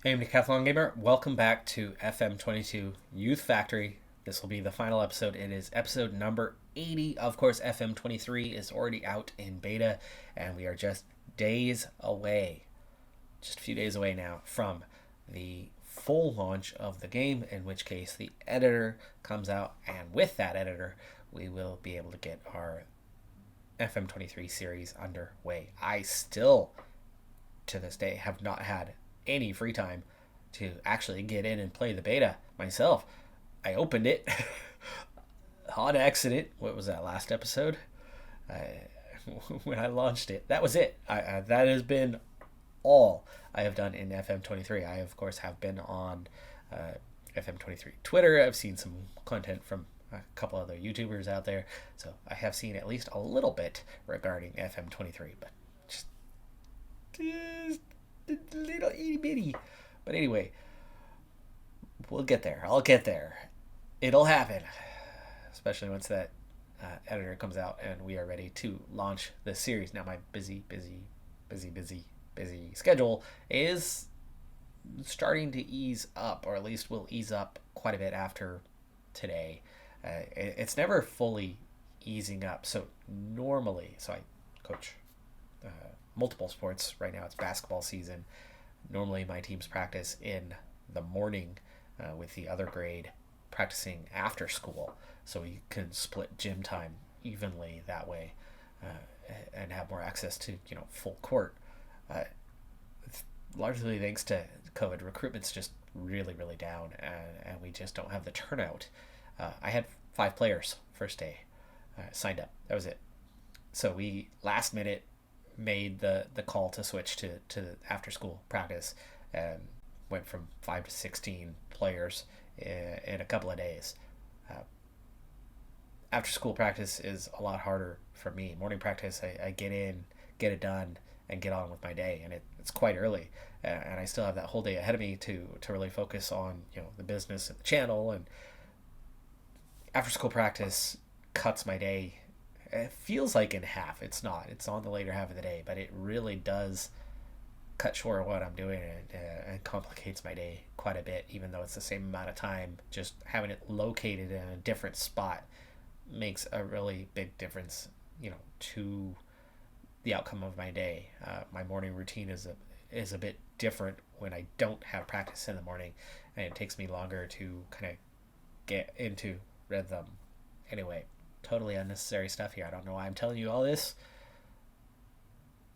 Hey, Decathlon Gamer. Welcome back to FM22 Youth Factory. This will be the final episode. It is episode number 80. Of course, FM23 is already out in beta, and we are just days away, just a few days away now, from the full launch of the game, in which case the editor comes out, and with that editor, we will be able to get our FM23 series underway. I still, to this day, have not had any free time to actually get in and play the beta myself. I opened it on accident. What was that last episode? When I launched it, that was it. That has been all I have done in FM23. I, of course, have been on FM23 Twitter. I've seen some content from a couple other YouTubers out there. So I have seen at least a little bit regarding FM23, but just a little itty bitty. But anyway, we'll get there. I'll get there. It'll happen, especially once that editor comes out and we are ready to launch the series. Now, my busy schedule is starting to ease up, or at least will ease up quite a bit after today. It's never fully easing up. So I coach multiple sports. Right now it's basketball season. Normally my teams practice in the morning with the other grade practicing after school, so we can split gym time evenly that way, and have more access to full court. Uh, Largely thanks to COVID, recruitment's just really down, and we just don't have the turnout. I had 5 players first day signed up. That was it. So we last minute made the call to switch to after school practice, and went from 5 to 16 players in a couple of days. After school practice is a lot harder for me. Morning practice, I get in, get it done, and get on with my day, and it's quite early, and I still have that whole day ahead of me to really focus on the business and the channel. And after school practice cuts my day, it feels like in half. It's not. It's on the later half of the day, but it really does cut short what I'm doing, and complicates my day quite a bit, even though it's the same amount of time. Just having it located in a different spot makes a really big difference, to the outcome of my day. My morning routine is a bit different when I don't have practice in the morning, and it takes me longer to kind of get into rhythm. Anyway, totally unnecessary stuff here. I don't know why I'm telling you all this.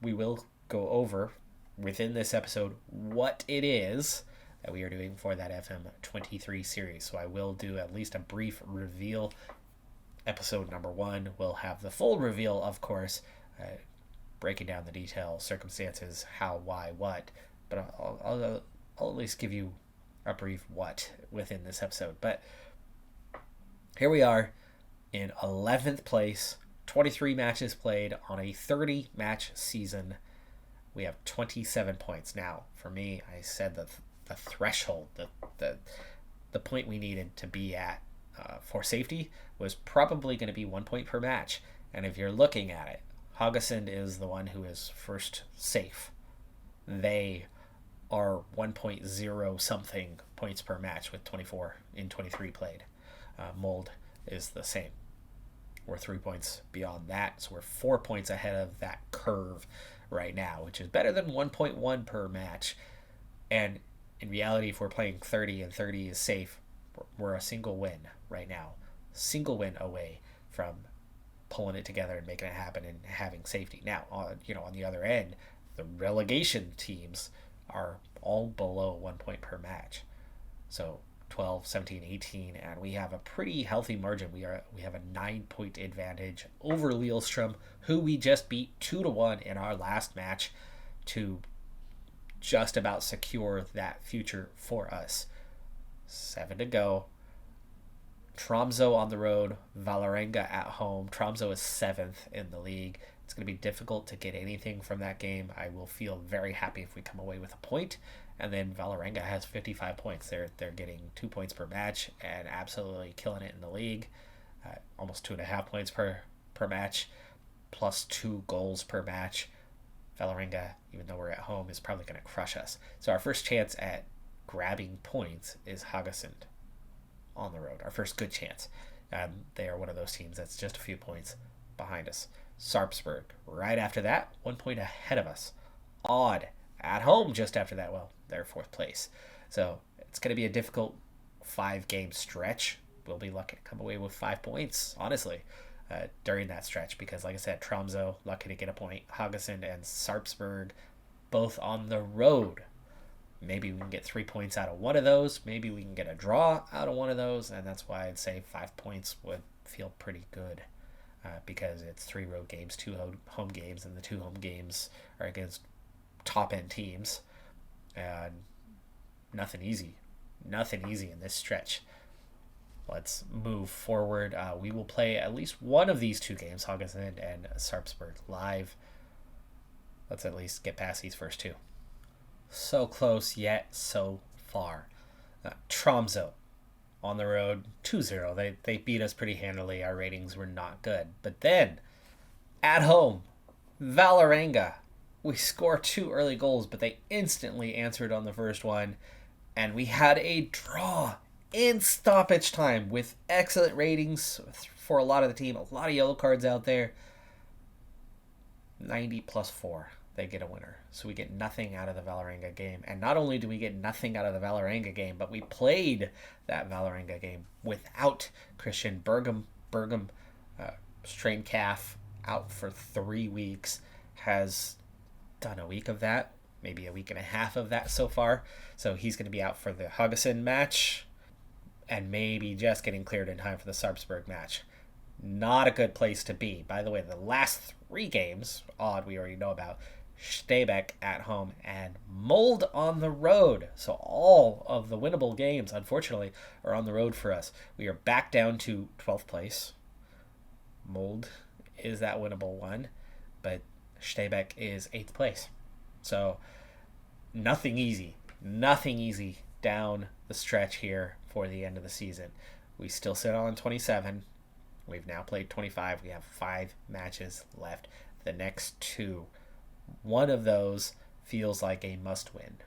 We will go over within this episode what it is that we are doing for that FM23 series. So I will do at least a brief reveal. Episode number 1 will have the full reveal, of course, breaking down the details, circumstances, how, why, what. But I'll at least give you a brief what within this episode. But here we are in 11th place, 23 matches played on a 30-match season. We have 27 points. Now, for me, I said the threshold, the point we needed to be at for safety was probably going to be 1 point per match. And if you're looking at it, Haugesund is the one who is first safe. They are 1.0 something points per match with 24 in 23 played. Mold is the same. We're 3 points beyond that, so we're 4 points ahead of that curve right now, which is better than 1.1 per match. And in reality, if we're playing 30 and 30 is safe, we're a single win right now. Single win away from pulling it together and making it happen and having safety. Now, on the other end, the relegation teams are all below 1 point per match. So 12, 17, 18, and we have a pretty healthy margin. We have a 9-point advantage over Lillestrøm, who we just beat 2-1 in our last match to just about secure that future for us. 7 to go. Tromsø on the road, Vålerenga at home. Tromsø is 7th in the league. It's going to be difficult to get anything from that game. I will feel very happy if we come away with a point. And then Vålerenga has 55 points. They're getting 2 points per match and absolutely killing it in the league. Almost 2.5 points per match, plus 2 goals per match. Vålerenga, even though we're at home, is probably going to crush us. So our first chance at grabbing points is Haugesund on the road. Our first good chance. They are one of those teams that's just a few points behind us. Sarpsborg right after that, 1 point ahead of us. Odd at home just after that. Well, they're fourth place. So it's going to be a difficult 5-game stretch. We'll be lucky to come away with 5 points, honestly, during that stretch. Because, like I said, Tromsø, lucky to get a point. Haugesund and Sarpsborg, both on the road. Maybe we can get 3 points out of one of those. Maybe we can get a draw out of one of those. And that's why I'd say 5 points would feel pretty good. Because it's 3 road games, 2 home games, and the 2 home games are against top-end teams. And nothing easy. Nothing easy in this stretch. Let's move forward. We will play at least one of these 2 games, Haugesund and Sarpsborg, live. Let's at least get past these first 2. So close, yet so far. Tromsø on the road, 2-0. They beat us pretty handily. Our ratings were not good. But then, at home, Vålerenga. We score 2 early goals, but they instantly answered on the first one. And we had a draw in stoppage time with excellent ratings for a lot of the team. A lot of yellow cards out there. 90 plus 4. They get a winner. So we get nothing out of the Vålerenga game. And not only do we get nothing out of the Vålerenga game, but we played that Vålerenga game without Christian Bergum. Strained calf, out for 3 weeks. Has done a week of that, maybe a week and a half of that so far. So he's going to be out for the Haugesund match and maybe just getting cleared in time for the Sarpsborg match. Not a good place to be. By the way, the last 3 games, odd, we already know about. Stabæk at home and Molde on the road. So all of the winnable games, unfortunately, are on the road for us. We are back down to 12th place. Molde is that winnable one, but Stabæk is 8th place. So nothing easy down the stretch here for the end of the season. We still sit on 27. We've now played 25. We have 5 matches left. The next 2, one of those feels like a must win.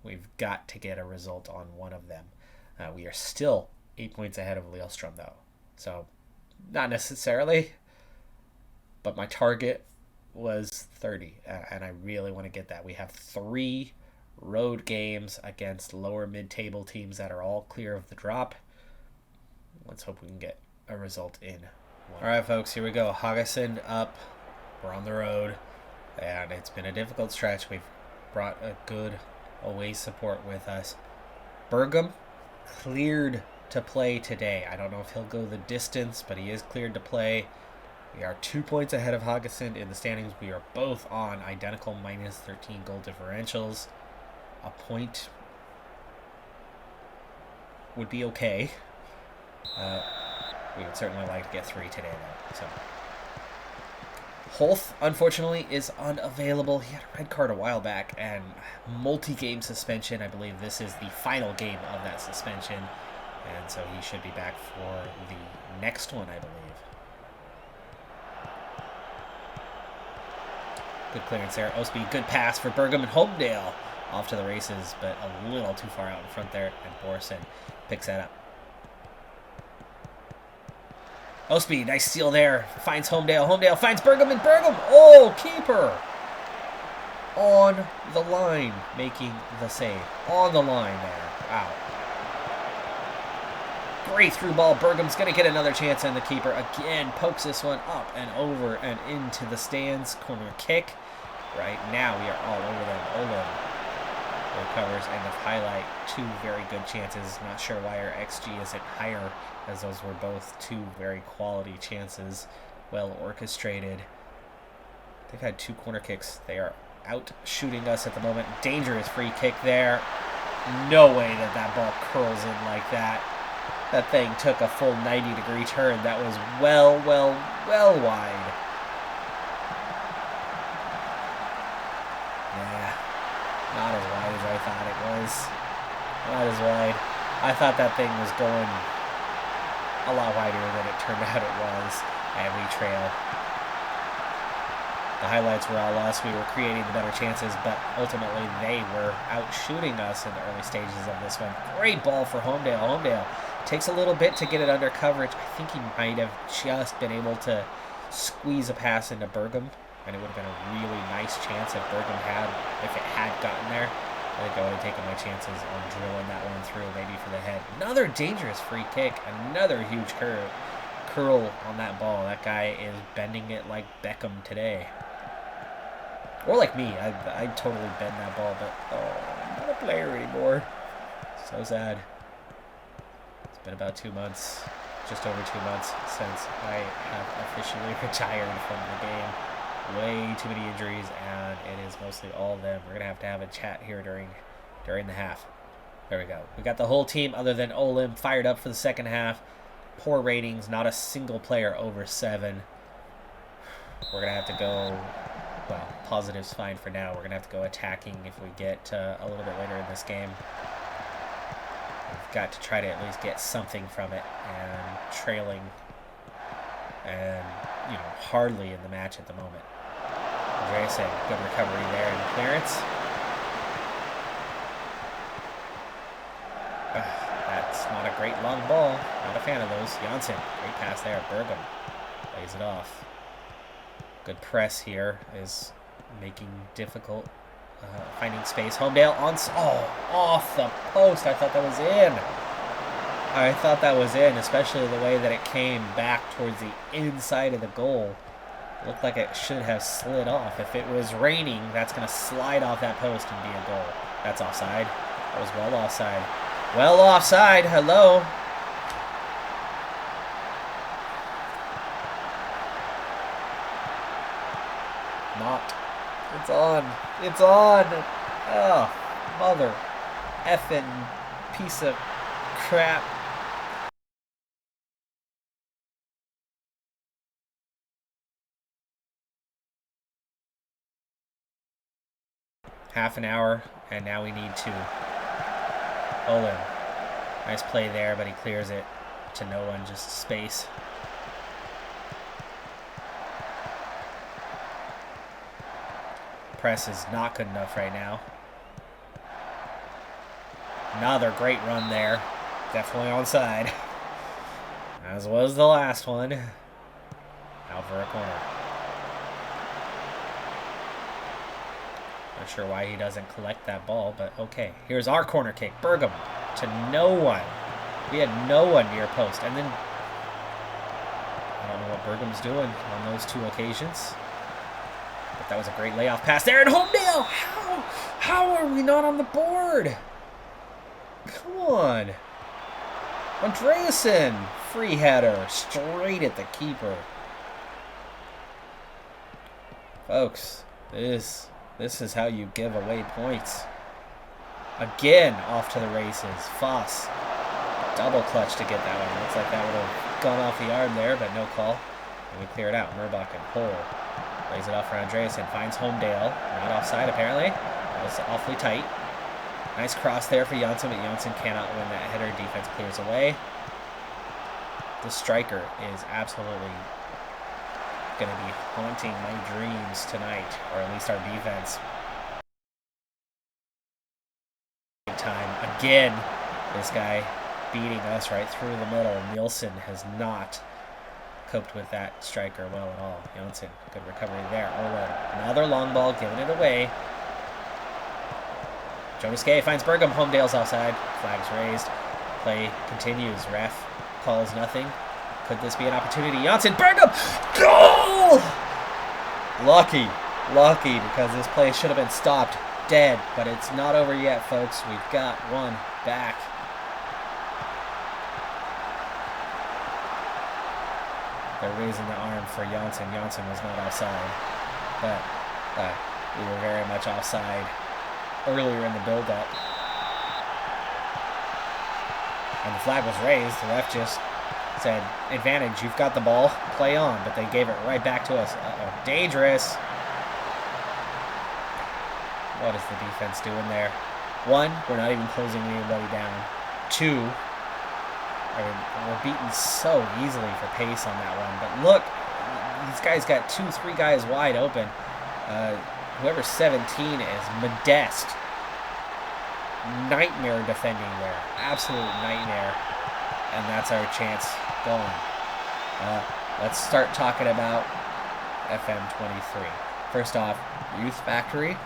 We've got to get a result on one of them. We are still 8 points ahead of Lillestrøm, though. So not necessarily, but my target was 30, and I really want to get that. We have 3 road games against lower mid-table teams that are all clear of the drop. Let's hope we can get a result in one. All right, folks, here we go. Haugesund up. We're on the road, and it's been a difficult stretch. We've brought a good away support with us. Bergum cleared to play today. I don't know if he'll go the distance, but he is cleared to play. We are 2 points ahead of Haugesund in the standings. We are both on identical minus 13 goal differentials. A point would be okay. We would certainly like to get 3 today, though. So Holth, unfortunately, is unavailable. He had a red card a while back and multi-game suspension. I believe this is the final game of that suspension, and so he should be back for the next one, I believe. Good clearance there. Osby, good pass for Bergum and Holmdale. Off to the races, but a little too far out in front there, and Borson picks that up. Osby, nice steal there. Finds Holmdale. Holmdale finds Bergum, and Bergum, oh, keeper! On the line, making the save. On the line there. Wow. Great through ball. Bergum's going to get another chance, and the keeper again pokes this one up and over and into the stands. Corner kick. Right now, we are all over them. Olin recovers, and the highlight 2 very good chances. Not sure why our XG isn't higher, as those were both 2 very quality chances, well orchestrated. They've had 2 corner kicks. They are out shooting us at the moment. Dangerous free kick there. No way that that ball curls in like that. That thing took a full 90-degree turn. That was well wide. Yeah, not as wide as I thought it was. Not as wide. I thought that thing was going a lot wider than it turned out it was. And we trail. The highlights were all us. We were creating the better chances, but ultimately they were out shooting us in the early stages of this one. Great ball for Homedale. Homedale takes a little bit to get it under coverage. I think he might have just been able to squeeze a pass into Bergam, and it would have been a really nice chance if Bergam if it had gotten there. I think I would have taken my chances on drilling that one through, maybe for the head. Another dangerous free kick. Another huge curl on that ball. That guy is bending it like Beckham today. Or like me. I totally bend that ball, but I'm not a player anymore. So sad. It's been about 2 months, just over 2 months, since I have officially retired from the game. Way too many injuries, and it is mostly all of them. We're going to have a chat here during the half. There we go. We got the whole team other than Olim fired up for the second half. Poor ratings, not a single player over 7. We're going to have to go, well, positive's fine for now. We're going to have to go attacking if we get a little bit later in this game. We've got to try to at least get something from it, and trailing and, hardly in the match at the moment. Andreasen, good recovery there and clearance. That's not a great long ball. Not a fan of those. Janssen, great pass there. Bergam lays it off. Good press here is making difficult finding space. Homedale off the post. I thought that was in. Especially the way that it came back towards the inside of the goal. Looked like it should have slid off. If it was raining, that's going to slide off that post and be a goal. That's offside. That was well offside. Well offside. Hello. Not. It's on. It's on. Oh, mother effing piece of crap. Half an hour, and now we need 2. Olin. Nice play there, but he clears it to no one, just space. Press is not good enough right now. Another great run there. Definitely onside. As was the last one. Out for a corner. Not sure why he doesn't collect that ball, but okay. Here's our corner kick. Bergam to no one. We had no one near post. And then I don't know what Bergam's doing on those 2 occasions. But that was a great layoff pass there. And Homedale! How are we not on the board? Come on. Andreasen. Free header. Straight at the keeper. Folks, this is how you give away points. Again, off to the races. Foss. Double clutch to get that one. Looks like that would have gone off the arm there, but no call. And we clear it out. Murbach and Hole. Lays it off for Andreasen. Finds Homedale. Not offside, apparently. That was awfully tight. Nice cross there for Janssen, but Janssen cannot win that header. Defense clears away. The striker is absolutely going to be haunting my dreams tonight, or at least our defense. Time again, this guy beating us right through the middle. Nielsen has not coped with that striker well at all. Janssen, good recovery there. Owen, another long ball, giving it away. Jonas Gay finds Bergam. Homedale's offside. Flags raised. Play continues. Ref calls nothing. Could this be an opportunity? Janssen, Bergam! Goal! Lucky, because this play should have been stopped dead, but it's not over yet, folks. We've got one back. They're raising the arm for Janssen. Janssen was not offside, but we were very much offside earlier in the build-up. And the flag was raised. The ref just said, advantage, you've got the ball, play on, but they gave it right back to us. Uh-oh, dangerous. What is the defense doing there? 1, we're not even closing anybody down. 2, we're beaten so easily for pace on that one. But look, these guys got 2, 3 guys wide open. Whoever's 17 is Modest. Nightmare defending there. Absolute nightmare. And that's our chance going. Let's start talking about FM23. First off, Youth Factory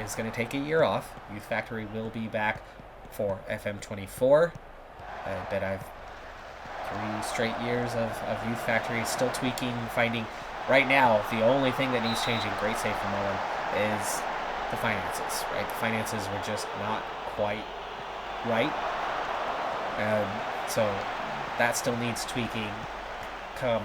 is going to take a year off. Youth Factory will be back for FM24. I bet I've 3 straight years of Youth Factory, still tweaking, finding. Right now, the only thing that needs changing, great save from Owen, is the finances, right? The finances were just not quite right. So that still needs tweaking come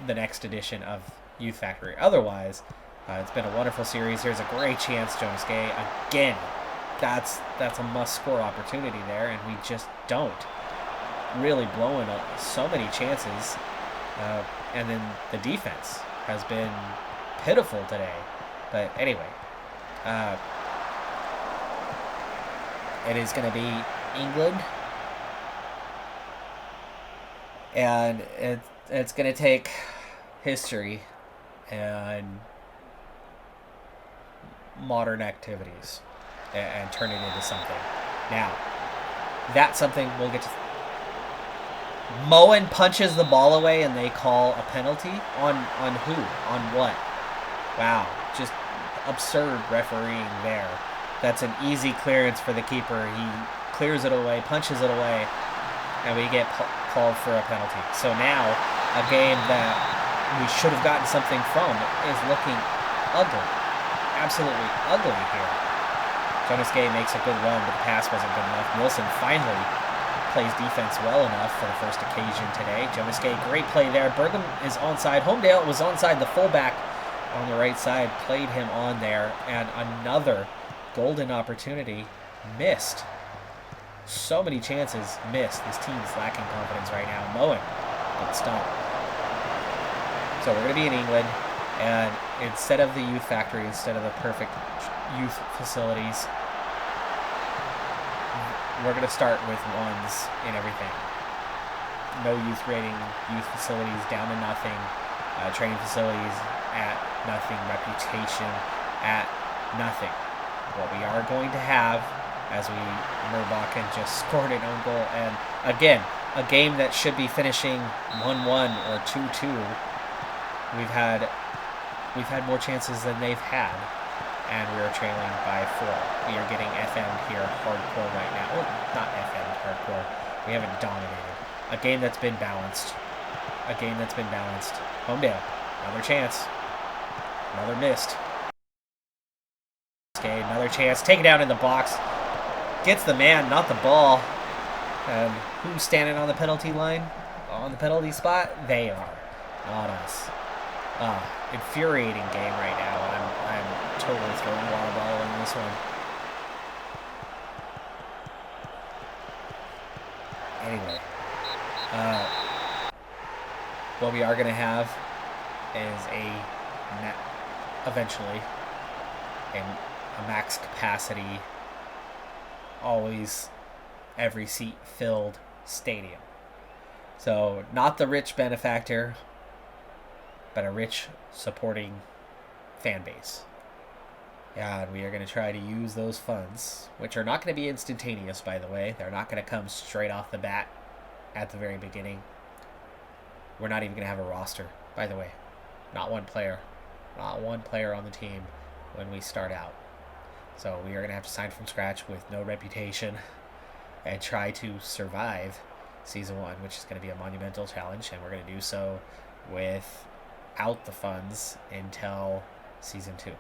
the next edition of Youth Factory. Otherwise, it's been a wonderful series. Here's a great chance, Jonas Gay. Again, that's a must-score opportunity there, and we just don't. Really blowing up so many chances. And then the defense has been pitiful today. But anyway, it is going to be England. And it's going to take history and modern activities and turn it into something. Now, that's something we'll get to. Moen punches the ball away and they call a penalty? On who? On what? Wow. Just absurd refereeing there. That's an easy clearance for the keeper. He clears it away, punches it away, and we get called for a penalty. So now, a game that we should have gotten something from is looking ugly. Absolutely ugly here. Jonas Gay makes a good run, but the pass wasn't good enough. Wilson finally plays defense well enough for the first occasion today. Jonas Gay, great play there. Bergam is onside. Homedale was onside. The fullback on the right side played him on there, and another golden opportunity missed. So many chances missed. This team's lacking confidence right now. Moen, but stop. So we're going to be in England, and instead of the Youth Factory, instead of the perfect youth facilities, we're going to start with ones in everything. No youth rating, youth facilities down to nothing, training facilities at nothing, reputation at nothing. What we are going to have, as Murbachen just scored an own goal, and again, a game that should be finishing 1-1 or 2-2. We've had more chances than they've had, and we are trailing by 4. We are getting FM'd here hardcore right now. Well, not FM'd hardcore. We haven't dominated. A game that's been balanced. Homedale, another chance. Another missed. Okay, another chance. Take it down in the box. Gets the man, not the ball. And who's standing on the penalty line? On the penalty spot? They are. Not us. Infuriating game right now. I'm totally throwing water bottle in this one. Anyway, what we are going to have is eventually a max capacity, always every seat filled stadium. So not the rich benefactor, but a rich supporting fan base. And we are going to try to use those funds, which are not going to be instantaneous, by the way. They're not going to come straight off the bat at the very beginning. We're not even going to have a roster, by the way. Not one player. Not one player on the team when we start out. So we are going to have to sign from scratch with no reputation and try to survive Season 1, which is going to be a monumental challenge, and we're going to do so without the funds until Season 2.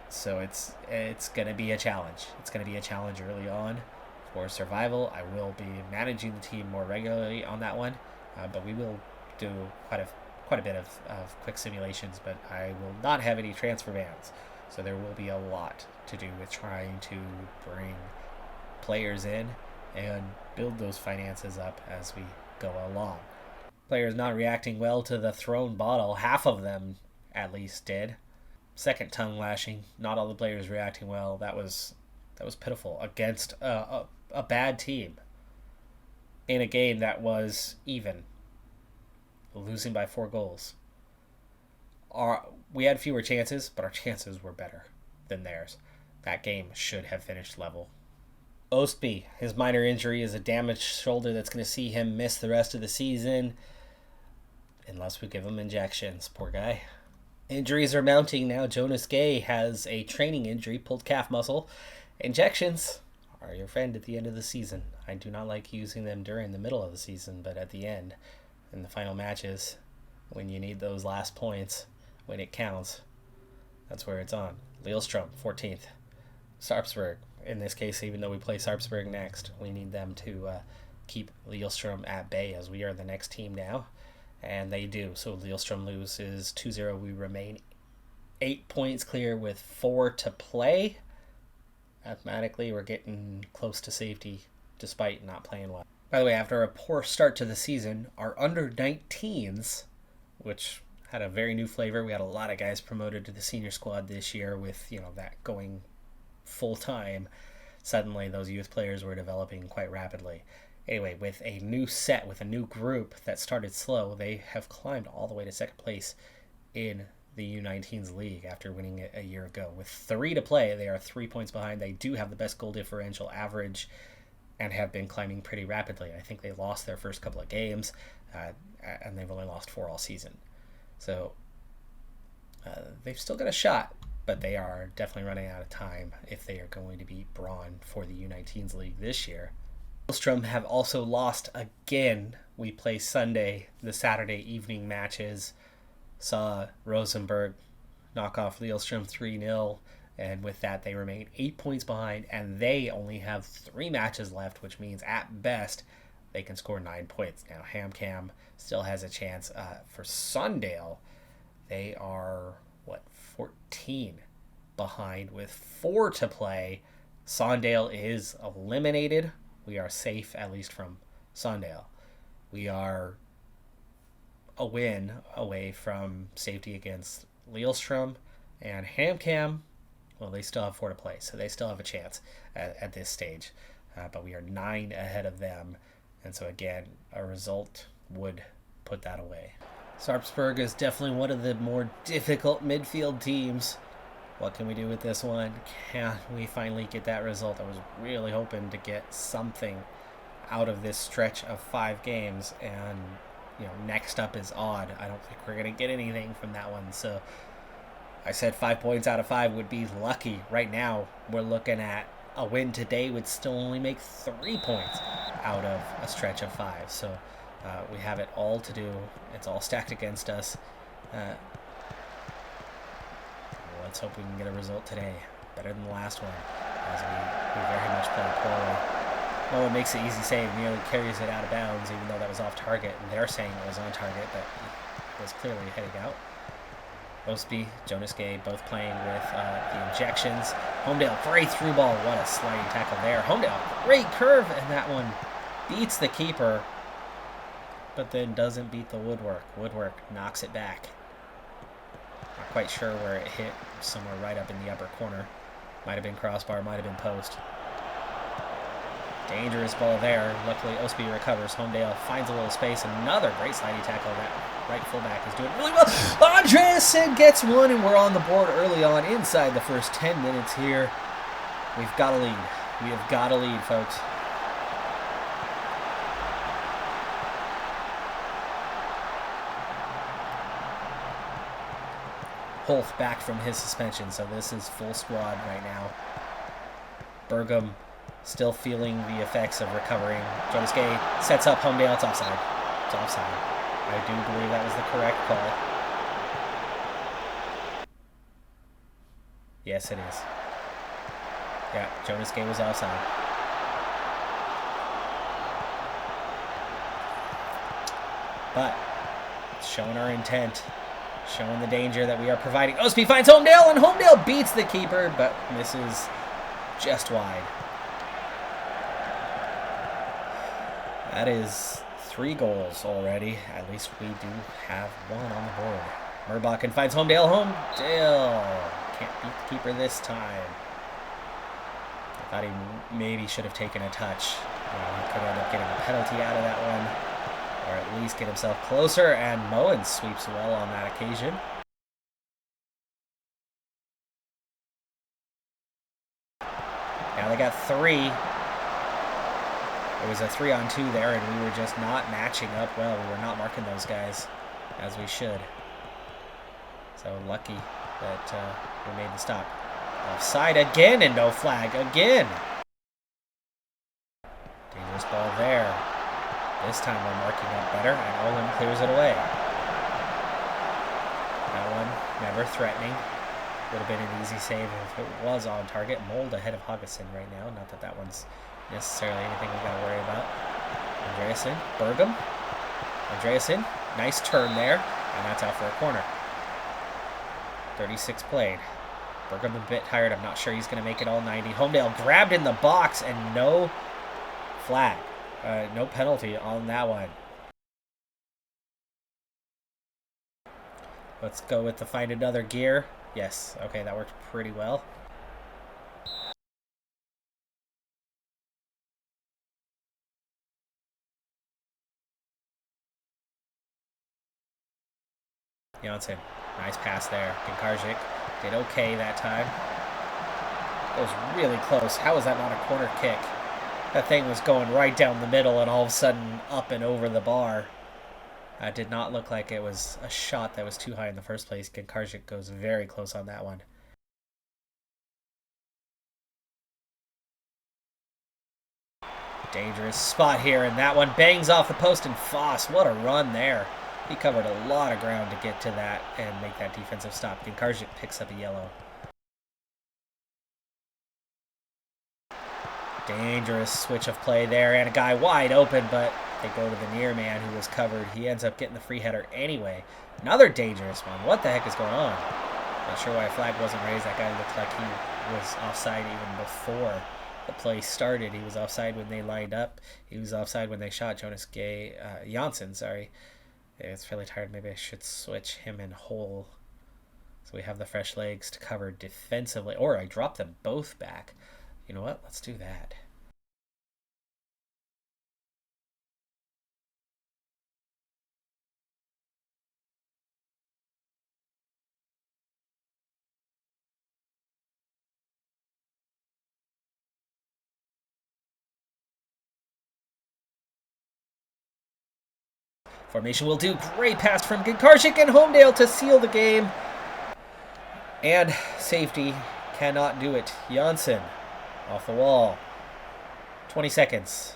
So it's going to be a challenge. It's going to be a challenge early on for survival. I will be managing the team more regularly on that one, but we will do quite a bit of quick simulations, but I will not have any transfer bans. So there will be a lot to do with trying to bring players in and build those finances up as we go along. Players not reacting well to the thrown bottle. Half of them at least did. Second tongue lashing. Not all the players reacting well. That was pitiful against a bad team in a game that was even. losing by 4 goals. We had fewer chances, but our chances were better than theirs. That game should have finished level. Ostby, his minor injury is a damaged shoulder that's going to see him miss the rest of the season unless we give him injections. Poor guy. Injuries are mounting now. Jonas Gay has a training injury, pulled calf muscle. Injections are your friend at the end of the season. I do not like using them during the middle of the season, but at the end, in the final matches, when you need those last points, when it counts, that's where it's on. Lillestrøm, 14th. Sarpsborg, in this case, even though we play Sarpsborg next, we need them to keep Lillestrøm at bay as we are the next team now. And they do. So Lillestrøm loses 2-0. We remain 8 points clear with 4 to play. Mathematically, we're getting close to safety despite not playing well. By the way, after a poor start to the season, our under-19s, which had a very new flavor, we had a lot of guys promoted to the senior squad this year with, that going full-time. Suddenly, those youth players were developing quite rapidly. Anyway, with a new set, with a new group that started slow, they have climbed all the way to second place in the U19s league after winning it a year ago. With 3 to play, they are 3 points behind. They do have the best goal differential average and have been climbing pretty rapidly. I think they lost their first couple of games, and they've only lost 4 all season. So they've still got a shot, but they are definitely running out of time if they are going to beat Braun for the U19s league this year. Lillestrøm have also lost again. We play Sunday. The Saturday evening matches saw Rosenborg knock off Lillestrøm 3-0, and with that they remain 8 points behind, and they only have 3 matches left, which means at best they can score 9 points. Now HamKam still has a chance. For Sundale, they are 14 behind with 4 to play. Sundale is eliminated. We are safe, at least from Sundale. We are a win away from safety against Lillestrøm, and HamKam, well, they still have 4 to play, so they still have a chance at this stage. But we are 9 ahead of them, and so again, a result would put that away. Sarpsborg is definitely one of the more difficult midfield teams. What can we do with this one? Can we finally get that result? I was really hoping to get something out of this stretch of 5 games, and next up is Odd. I don't think we're going to get anything from that one, so I said 5 points out of 5 would be lucky. Right now, we're looking at a win today would still only make 3 points out of a stretch of 5, so we have it all to do. It's all stacked against us. Let's hope we can get a result today, better than the last one, as we very much played poorly. No one makes the easy save, nearly carries it out of bounds, even though that was off target, and they're saying it was on target, but it was clearly heading out. Ostby, Jonas Gay, both playing with the injections. Homedale, great through ball. What a sliding tackle there. Homedale, great curve, and that one beats the keeper, but then doesn't beat the Woodwork. Woodwork knocks it back. Not quite sure where it hit, somewhere right up in the upper corner. Might have been crossbar, might have been post. Dangerous ball there. Luckily, Ostby recovers. Homedale finds a little space. Another great sliding tackle. That right fullback is doing really well. Andreasen gets one, and we're on the board early on inside the first 10 minutes here. We've got a lead. We have got a lead, folks. Holth back from his suspension, so this is full squad right now. Bergam still feeling the effects of recovering. Jonas Gay sets up Homedale. It's offside. It's offside. I do believe that was the correct call. Yes, it is. Yeah, Jonas Gay was offside. But it's showing our intent. Showing the danger that we are providing. Ostby finds Homedale, and Homedale beats the keeper, but misses just wide. That is 3 goals already. At least we do have 1 on the board. Murbachen finds Homedale. Homedale can't beat the keeper this time. I thought he maybe should have taken a touch. He could end up getting a penalty out of that one. or at least get himself closer, and Moen sweeps well on that occasion. Now they got 3. It was a 3-on-2 there, and we were just not matching up well. We were not marking those guys as we should. So lucky that we made the stop. Offside again, and no flag again. Dangerous ball there. This time we're marking up better, and Olin clears it away. That one never threatening. Would have been an easy save if it was on target. Mold ahead of Haugesund right now. Not that that one's necessarily anything we got to worry about. Andreasen, Bergam. Andreasen, nice turn there, and that's out for a corner. 36 played. Bergam a bit tired. I'm not sure he's going to make it all 90. Homedale grabbed in the box, and no flag. No penalty on that one. Let's go with the find another gear. Yes, okay, that worked pretty well. Janssen, nice pass there. Kinkarzik did okay that time. It was really close. How was that not a corner kick? That thing was going right down the middle and all of a sudden up and over the bar. That did not look like it was a shot that was too high in the first place. Kinkarzik goes very close on that one. Dangerous spot here, and that one bangs off the post, and Foss, what a run there. He covered a lot of ground to get to that and make that defensive stop. Kinkarzik picks up a yellow. Dangerous switch of play there, and a guy wide open, but they go to the near man who was covered. He ends up getting the free header anyway. Another dangerous one. What the heck is going on? Not sure why a flag wasn't raised. That guy looked like he was offside even before the play started. He was offside when they lined up. He was offside when they shot Janssen, sorry. Yeah, it's fairly tired. Maybe I should switch him and Hole. So we have the fresh legs to cover defensively. Or I drop them both back. You know what? Let's do that. Formation will do. Great pass from Kinkarzik and Homedale to seal the game. And safety cannot do it. Janssen off the wall. 20 seconds.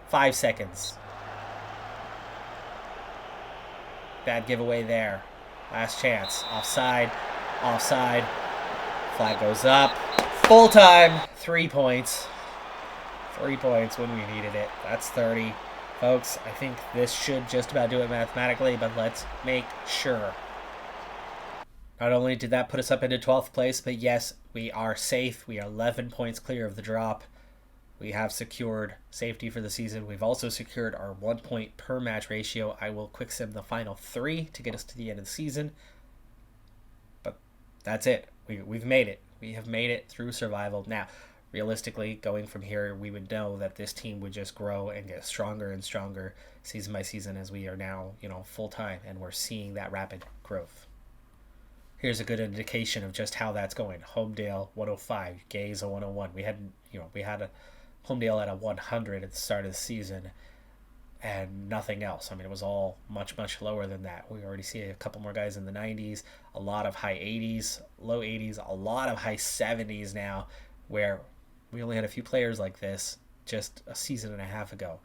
5 seconds. Bad giveaway there. Last chance. Offside. Offside. Flag goes up. Full time. 3 points. 3 points when we needed it. That's 30. Folks, I think this should just about do it mathematically, but let's make sure. Not only did that put us up into 12th place, but yes, we are safe. We are 11 points clear of the drop. We have secured safety for the season. We've also secured our 1 point per match ratio. I will quick sim the final 3 to get us to the end of the season. But that's it. We've made it. We have made it through survival. Now, realistically, going from here, we would know that this team would just grow and get stronger and stronger season by season as we are now, full time, and we're seeing that rapid growth. Here's a good indication of just how that's going. Homedale 105, Gaze a 101. We had a Homedale at a 100 at the start of the season, and nothing else. I mean, it was all much, much lower than that. We already see a couple more guys in the 90s, a lot of high 80s, low 80s, a lot of high 70s now, where we only had a few players like this just a season and a half ago.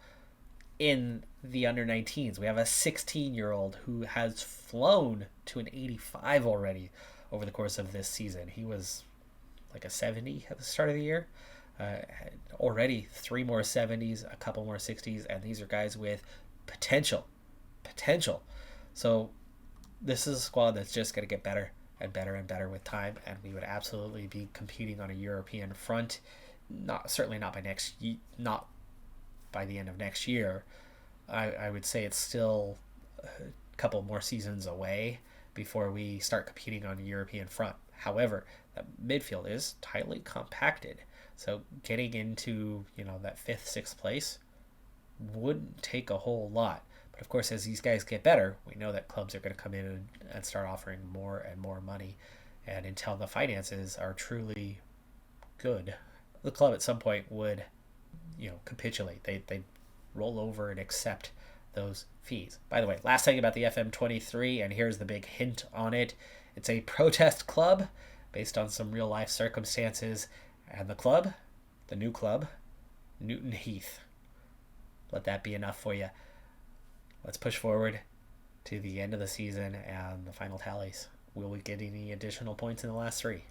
In the under 19s, we have a 16-year-old who has flown to an 85 already over the course of this season. He was like a 70 at the start of the year. Already 3 more 70s, a couple more 60s, and these are guys with potential. So this is a squad that's just going to get better and better and better with time, and we would absolutely be competing on a European front. Certainly not by the end of next year. I would say it's still a couple more seasons away before we start competing on a European front. However, that midfield is tightly compacted, so getting into that 5th, 6th place wouldn't take a whole lot. Of course, as these guys get better, we know that clubs are going to come in and start offering more and more money. And until the finances are truly good, the club at some point would, capitulate. They roll over and accept those fees. By the way, last thing about the FM23, and here's the big hint on it: it's a protest club based on some real life circumstances, and the new club, Newton Heath. Let that be enough for you. Let's push forward to the end of the season and the final tallies. Will we get any additional points in the last three?